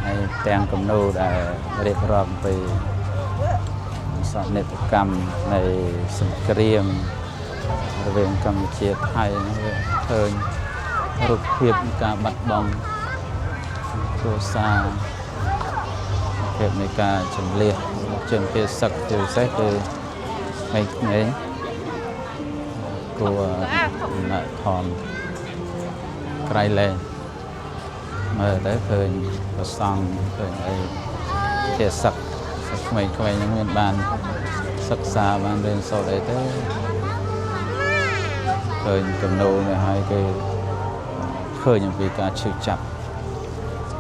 ហើយទាំងគំនូរដែលរៀបរាប់ពីសោកនាដកម្មនៃសង្គ្រាមរវាងកម្ពុជាថៃនោះវាឃើញរូបភាពការបាត់បង់គ្រួសារភាពនៃការជំនះជនភេសឹកជាពិសេសគឺក្មេងៗគួរអ្នកថនក្រៃលែងមើលទៅឃើញប្រសង់ឃើញអីជាសឹកក្មេងៗហ្នឹងមានបានសិក្សាបានរៀនសូត្រអីទៅឃើញគំនូរនេះហើយគឺឃើញអំពីការឈឺចាប់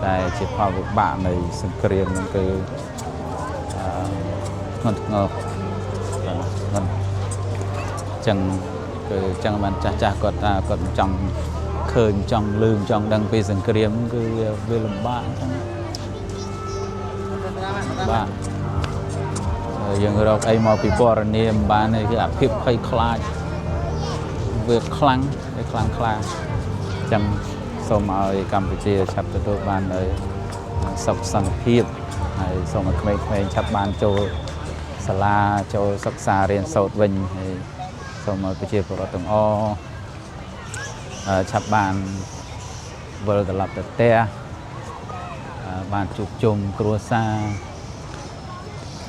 តែជាផលវិបាកនៃសង្គ្រាមហ្នឹងគឺធ្ងន់ធ្ងរចឹងគឺចឹងបានចាស់គាត់ថាគាត់ចង់ឃើញចង់លឺចង់ដឹងពីសង្គ្រាមគឺវាលំបាកចឹងបាទយើងរកអីមកពីពណ៌នាមបាននេះគឺអាភិបភ័យខ្លាចវាខ្លាំងខ្លាចឹងសូមឲ្យកម្ពុជាឆាប់ទទួលបាននៅសុខសន្តិភាពហើយសូមឲ្យក្មេងៗឆាប់បានចូលសាលាចូលសិក្សារៀនសូត្រវិញហើយសូមឲ្យប្រជាពលរដ្ឋទាំងអស់ឆាប់បានវិលត្រឡប់ទៅផ្ទះបានជួបជុំគ្រួសារ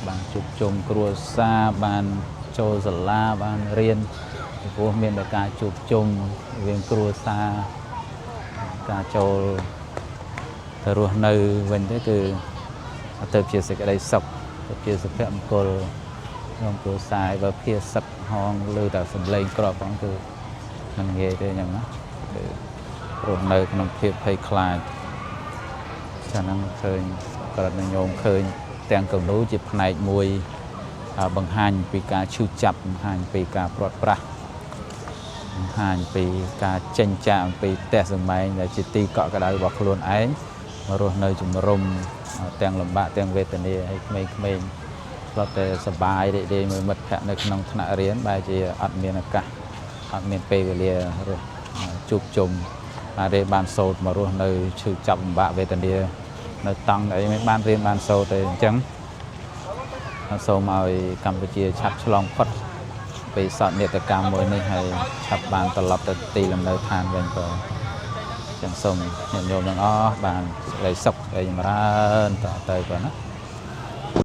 បានចូលសាលាបានរៀនពីព្រោះមានតែការជួបជុំរវាងគ្រួសារការចូលទៅរស់នៅវិញទៅគឺទៅជាសេចក្តីសុខទៅជាសុភមង្គលក្នុងគ្រួសារបើភាសឹកហងឬតែសំឡេងក្របផងគឺមិនងាយទេអញ្ចឹងណាគឺរស់នៅក្នុងភាពភ័យខ្លាចចាហ្នឹងឃើញក្រឹតញោមឃើញទាំងគំនូរជាផ្នែកមួយបង្ហាញពីការឈឺចាប់បង្ហាញពីការព្រាត់ប្រាសបង្ហាញពីការចេញចាកអំពីផ្ទះសម្បែងដែលជាទីកក់ក្ដៅរបស់ខ្លួនឯងមករស់នៅជំរំទាំងលំបាកទាំងវេទនាឲ្យក្មេងៗធ្លាប់តែសប្បាយរីករាយមួយមិត្តភក្តិនៅក្នុងថ្នាក់រៀនបែរជាអត់មានឱកាសអត់មានពេលវេលារស់ជួបជុំហើយបានសូត្រមករស់នៅឈឺចាប់លំបាកវេទនានៅតង់អីមិនបានរៀនបានសូត្រទេអញ្ចឹងសូមឲ្យកម្ពុជាឆាប់ឆ្លងផុតពីសោកនាដកម្មមួយនេះហើយឆាប់បានត្រឡប់ទៅទីលំនៅឋានវិញក៏ចឹងសូមញាតិញោមទាំងអស់បានសេចក្តីសុខសេចក្តីចម្រើនតទៅប៉ុណ្ណា